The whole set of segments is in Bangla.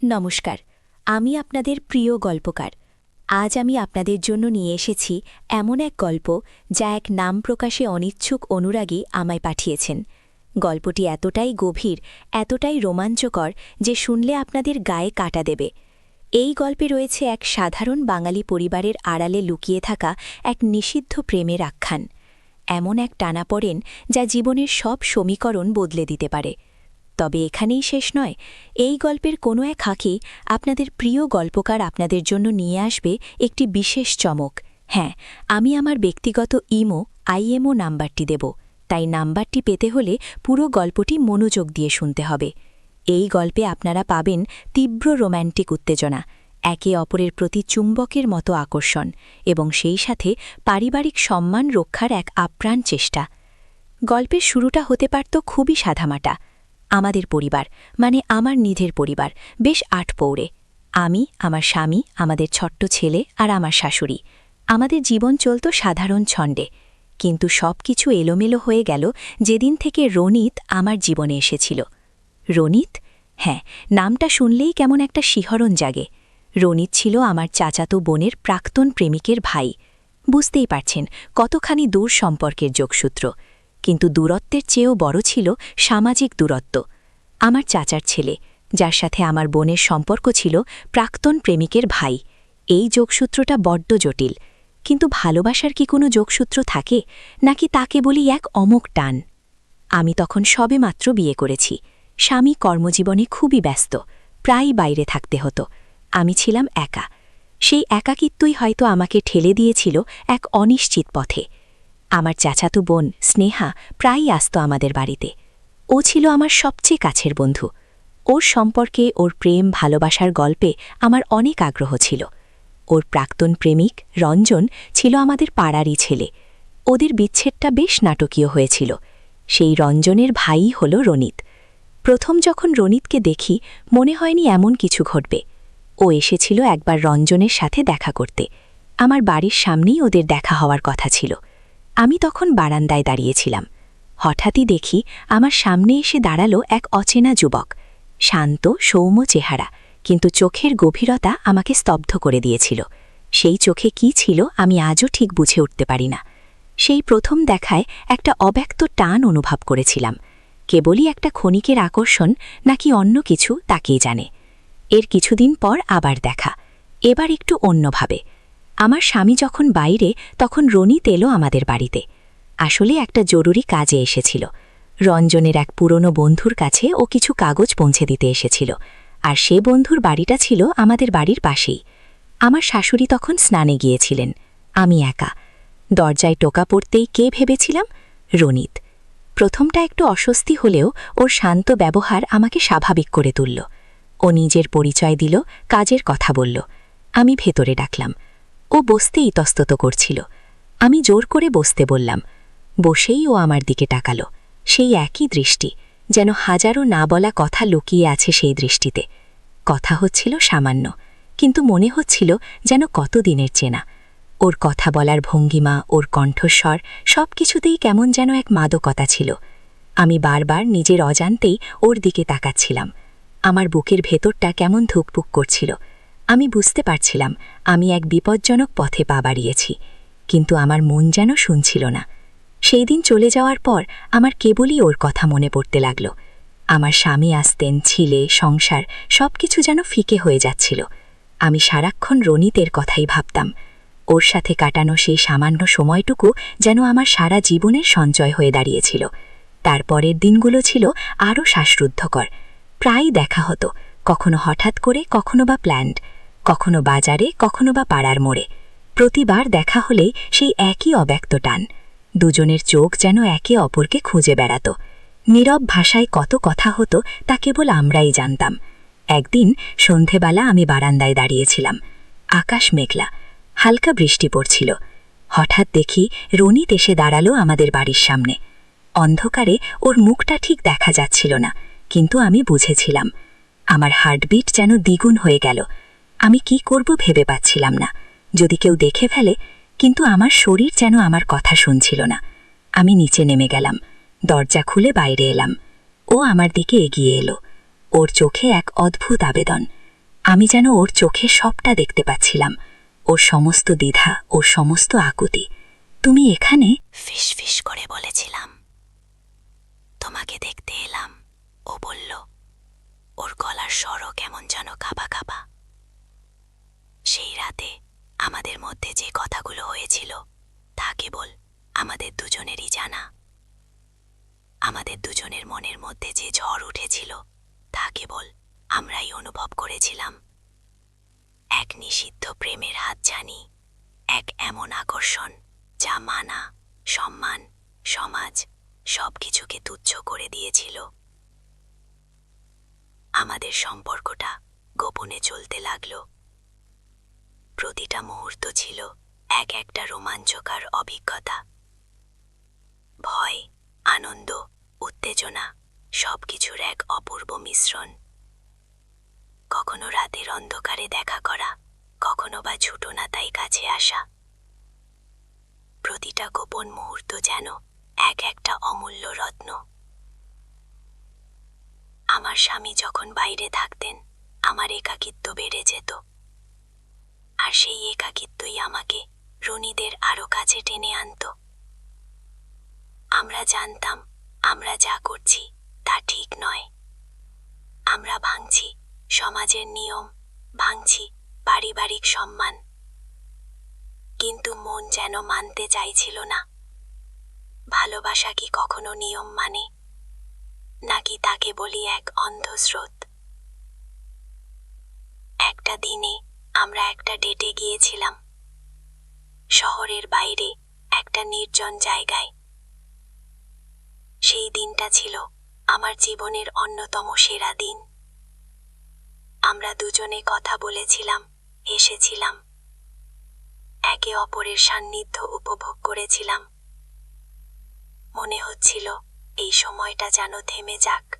নমস্কার, আমি আপনাদের প্রিয় গল্পকার। আজ আমি আপনাদের জন্য নিয়ে এসেছি এমন এক গল্প যা এক নাম প্রকাশে অনিচ্ছুক অনুরাগী আমায় পাঠিয়েছেন। গল্পটি এতটাই গভীর, এতটাই রোমাঞ্চকর যে শুনলে আপনাদের গায়ে কাঁটা দেবে। এই গল্পে রয়েছে এক সাধারণ বাঙালি পরিবারের আড়ালে লুকিয়ে থাকা এক নিষিদ্ধ প্রেমের আখ্যান, এমন এক টানাপড়েন যা জীবনের সব সমীকরণ বদলে দিতে পারে। তবে এখানেই শেষ নয়, এই গল্পের কোনো এক হাঁকি আপনাদের প্রিয় গল্পকার আপনাদের জন্য নিয়ে আসবে একটি বিশেষ চমক। হ্যাঁ, আমি আমার ব্যক্তিগত আইএমও নাম্বারটি দেব, তাই নাম্বারটি পেতে হলে পুরো গল্পটি মনোযোগ দিয়ে শুনতে হবে। এই গল্পে আপনারা পাবেন তীব্র রোম্যান্টিক উত্তেজনা, একে অপরের প্রতি চুম্বকের মতো আকর্ষণ এবং সেই সাথে পারিবারিক সম্মান রক্ষার এক আপ্রাণ চেষ্টা। গল্পের শুরুটা হতে পারত খুবই সাদামাটা। আমাদের পরিবার, মানে আমার নিজের পরিবার, বেশ আটপৌড়ে। আমি, আমার স্বামী, আমাদের ছোট্ট ছেলে আর আমার শাশুড়ি। আমাদের জীবন চলত সাধারণ ছন্দে, কিন্তু সব কিছু এলোমেলো হয়ে গেল যেদিন থেকে রনিত আমার জীবনে এসেছিল। রনিত? হ্যাঁ, নামটা শুনলেই কেমন একটা শিহরণ জাগে। রনিত ছিল আমার চাচাতো বোনের প্রাক্তন প্রেমিকের ভাই। বুঝতেই পারছেন কতখানি দূর সম্পর্কের যোগসূত্র। কিন্তু দূরত্বের চেয়েও বড় ছিল সামাজিক দূরত্ব। আমার চাচার ছেলে, যার সাথে আমার বোনের সম্পর্ক ছিল প্রাক্তন প্রেমিকের ভাই। এই যোগসূত্রটা বড্ড জটিল। কিন্তু ভালোবাসার কি কোনো যোগসূত্র থাকে, নাকি তাকে বলি এক অমোঘ টান? আমি তখন সবেমাত্র বিয়ে করেছি। স্বামী কর্মজীবনে খুবই ব্যস্ত, প্রায়ই বাইরে থাকতে হতো। আমি ছিলাম একা। সেই একাকিত্বই হয়তো আমাকে ঠেলে দিয়েছিল এক অনিশ্চিত পথে। আমার চাচাতো বোন স্নেহা প্রায়ই আসত আমাদের বাড়িতে। ও ছিল আমার সবচেয়ে কাছের বন্ধু। ওর সম্পর্কে, ওর প্রেম ভালোবাসার গল্পে আমার অনেক আগ্রহ ছিল। ওর প্রাক্তন প্রেমিক রঞ্জন ছিল আমাদের পাড়ারই ছেলে। ওদের বিচ্ছেদটা বেশ নাটকীয় হয়েছিল। সেই রঞ্জনের ভাইই হল রনিত। প্রথম যখন রনিতকে দেখি মনে হয়নি এমন কিছু ঘটবে। ও এসেছিল একবার রঞ্জনের সাথে দেখা করতে। আমার বাড়ির সামনেই ওদের দেখা হওয়ার কথা ছিল। আমি তখন বারান্দায় দাঁড়িয়েছিলাম। হঠাৎই দেখি আমার সামনে এসে দাঁড়ালো এক অচেনা যুবক। শান্ত, সৌম্য চেহারা, কিন্তু চোখের গভীরতা আমাকে স্তব্ধ করে দিয়েছিল। সেই চোখে কি ছিল আমি আজও ঠিক বুঝে উঠতে পারি না। সেই প্রথম দেখায় একটা অব্যক্ত টান অনুভব করেছিলাম। কেবলই একটা ক্ষণিকের আকর্ষণ, নাকি অন্য কিছু, তাকেই জানে। এর কিছুদিন পর আবার দেখা, এবার একটু অন্যভাবে। আমার স্বামী যখন বাইরে, তখন রনিত এলো আমাদের বাড়িতে। আসলে একটা জরুরি কাজে এসেছিল। রঞ্জনের এক পুরনো বন্ধুর কাছে ও কিছু কাগজ পৌঁছে দিতে এসেছিল, আর সে বন্ধুর বাড়িটা ছিল আমাদের বাড়ির পাশেই। আমার শাশুড়ি তখন স্নানে গিয়েছিলেন। আমি একা। দরজায় টোকা পড়তেই কে ভেবেছিলাম? রনিত। প্রথমটা একটু অস্বস্তি হলেও ওর শান্ত ব্যবহার আমাকে স্বাভাবিক করে তুলল। ও নিজের পরিচয় দিল, কাজের কথা বলল। আমি ভেতরে ডাকলাম। ও বসতে ইতস্তত করছিল। আমি জোর করে বসতে বললাম। বসেই ও আমার দিকে তাকালো। সেই একই দৃষ্টি, যেন হাজারো না বলা কথা লুকিয়ে আছে সেই দৃষ্টিতে। কথা হচ্ছিল সামান্য, কিন্তু মনে হচ্ছিল যেন কতদিনের চেনা। ওর কথা বলার ভঙ্গিমা, ওর কণ্ঠস্বর, সব কিছুতেই কেমন যেন এক মাদকতা ছিল। আমি বারবার নিজের অজান্তেই ওর দিকে তাকাচ্ছিলাম। আমার বুকের ভেতরটা কেমন ধুকপুক করছিল। আমি বুঝতে পারছিলাম আমি এক বিপজ্জনক পথে পা বাড়িয়েছি, কিন্তু আমার মন যেন শুনছিল না। সেই দিন চলে যাওয়ার পর আমার কেবলই ওর কথা মনে পড়তে লাগল। আমার স্বামী আসতেন, ছিলে, সংসার, সবকিছু যেন ফিকে হয়ে যাচ্ছিল। আমি সারাক্ষণ রনিতের কথাই ভাবতাম। ওর সাথে কাটানো সেই সামান্য সময়টুকু যেন আমার সারা জীবনের সঞ্চয় হয়ে দাঁড়িয়েছিল। তারপরের দিনগুলো ছিল আরও শ্বাসরুদ্ধকর। প্রায়ই দেখা হতো, কখনো হঠাৎ করে, কখনো বা প্ল্যান্ড, কখনো বাজারে, কখনো বা পাড়ার মোড়ে। প্রতিবার দেখা হলেই সেই একই অব্যক্ত টান। দুজনের চোখ যেন একে অপরকে খুঁজে বেড়াত। নীরব ভাষায় কত কথা হতো তা কেবল আমরাই জানতাম। একদিন সন্ধেবেলা আমি বারান্দায় দাঁড়িয়েছিলাম। আকাশ মেঘলা, হালকা বৃষ্টি পড়ছিল। হঠাৎ দেখি রনিত এসে দাঁড়ালো আমাদের বাড়ির সামনে। অন্ধকারে ওর মুখটা ঠিক দেখা যাচ্ছিল না, কিন্তু আমি বুঝেছিলাম। আমার হার্টবিট যেন দ্বিগুণ হয়ে গেল। আমি কি করব ভেবে পাচ্ছিলাম না। যদি কেউ দেখে ফেলে, কিন্তু আমার শরীর যেন আমার কথা শুনছিল না। আমি নিচে নেমে গেলাম, দরজা খুলে বাইরে এলাম। ও আমার দিকে এগিয়ে এলো। ওর চোখে এক অদ্ভুত আবেদন। আমি যেন ওর চোখে সবটা দেখতে পাচ্ছিলাম, ওর সমস্ত দ্বিধা, ওর সমস্ত আকুতি। তুমি এখানে? ফিস ফিস করে বলেছিলাম। তোমাকে দেখতে এলাম, ও বলল। ওর গলার স্বরও কেমন যেন কাঁপা কাঁপা। সেই রাতে আমাদের মধ্যে যে কথাগুলো হয়েছিল তা কেবল আমাদের দুজনেরই জানা। আমাদের দুজনের মনের মধ্যে যে ঝড় উঠেছিল তা কেবল আমরাই অনুভব করেছিলাম। এক নিষিদ্ধ প্রেমের হাতছানি, এক এমন আকর্ষণ যা মানা, সম্মান, সমাজ সবকিছুকে তুচ্ছ করে দিয়েছিল। আমাদের সম্পর্কটা গোপনে চলতে লাগলো। প্রতিটা মুহূর্ত ছিল এক একটা রোমাঞ্চকর অভিজ্ঞতা। ভয়, আনন্দ, উত্তেজনা সবকিছুর এক অপূর্ব মিশ্রণ। কখনো রাতের অন্ধকারে দেখা করা, কখনো বা ছুটোনাতাই কাছে আসা। প্রতিটা গোপন মুহূর্ত যেন এক একটা অমূল্য রত্ন। আমার স্বামী যখন বাইরে থাকতেন, আমার একাকিত্ব বেড়ে যেত। আর সেই একাকিত্বই আমাকে রনিদের আরো কাছে টেনে আনত। আমরা জানতাম আমরা যা করছি তা ঠিক নয়। আমরা ভাঙছি সমাজের নিয়ম, ভাঙছি পারিবারিক সম্মান। কিন্তু মন যেন মানতে চাইছিল না। ভালোবাসা কি কখনো নিয়ম মানে, নাকি তাকে বলি এক অন্ধ স্রোত? একটা দিনে আমরা একটা ডেটে গিয়েছিলাম, শহরের বাইরে একটা নির্জন জায়গায়। সেই দিনটা ছিল আমার জীবনের অন্যতম সেরা দিন। আমরা দুজনে কথা বলেছিলাম, হেসেছিলাম, একে অপরের সান্নিধ্য উপভোগ করেছিলাম। মনে হচ্ছিল এই সময়টা যেন থেমে যাক।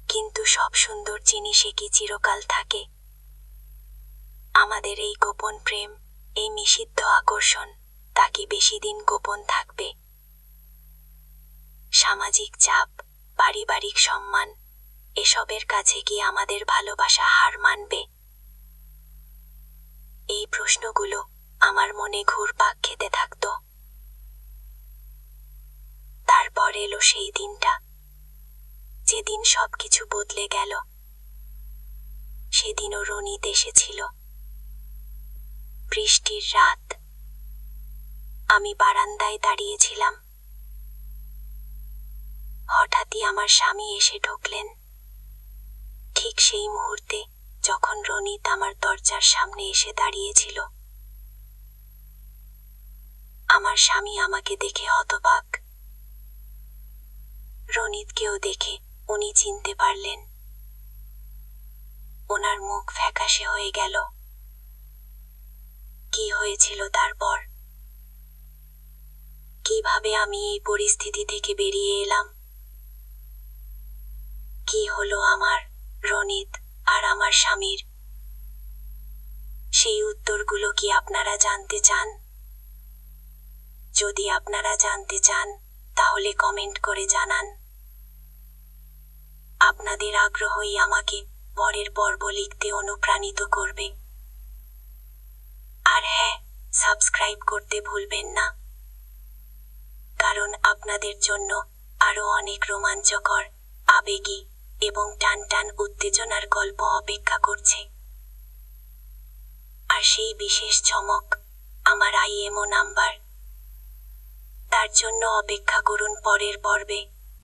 কিন্তু সব সুন্দর জিনিসে কি চিরকাল থাকে? আমাদের এই গোপন প্রেম, এই নিষিদ্ধ আকর্ষণ, তা কি বেশি দিন গোপন থাকবে? সামাজিক চাপ, পারিবারিক সম্মান, এসবের কাছে কি আমাদের ভালোবাসা হার মানবে? এই প্রশ্নগুলো আমার মনে ঘুরপাক খেতে থাকত। তারপর এলো সেই দিনটা, যেদিন সবকিছু বদলে গেল। সেদিনও রনিত এসেছিল। বৃষ্টির রাত। আমি বারান্দায় দাঁড়িয়েছিলাম। হঠাৎই আমার স্বামী এসে ঢুকলেন। ঠিক সেই মুহূর্তে যখন রনিত আমার দরজার সামনে এসে দাঁড়িয়েছিল। আমার স্বামী আমাকে দেখে হতবাক। রনিতকেও দেখে উনি চিনতে পারলেন। ওনার মুখ ফ্যাকাশে হয়ে গেল। কি হয়েছিল তারপর? কিভাবে আমি এই পরিস্থিতি থেকে বেরিয়ে এলাম? কি হলো আমার, রনিত আর আমার স্বামীর? সেই উত্তরগুলো কি আপনারা জানতে চান? যদি আপনারা জানতে চান, তাহলে কমেন্ট করে জানান। আপনাদের আগ্রহই আমাকে পরের পর্ব লিখতে অনুপ্রাণিত করবে। আর হ্যাঁ, সাবস্ক্রাইব করতে ভুলবেন না, কারণ আপনাদের জন্য আরো অনেক রোমাঞ্চকর, আবেগী এবং টান টান উত্তেজনার গল্প অপেক্ষা করছে। আর সেই বিশেষ চমক, আমার IMO নাম্বার। তার জন্য অপেক্ষা করুন পরের পর্বে।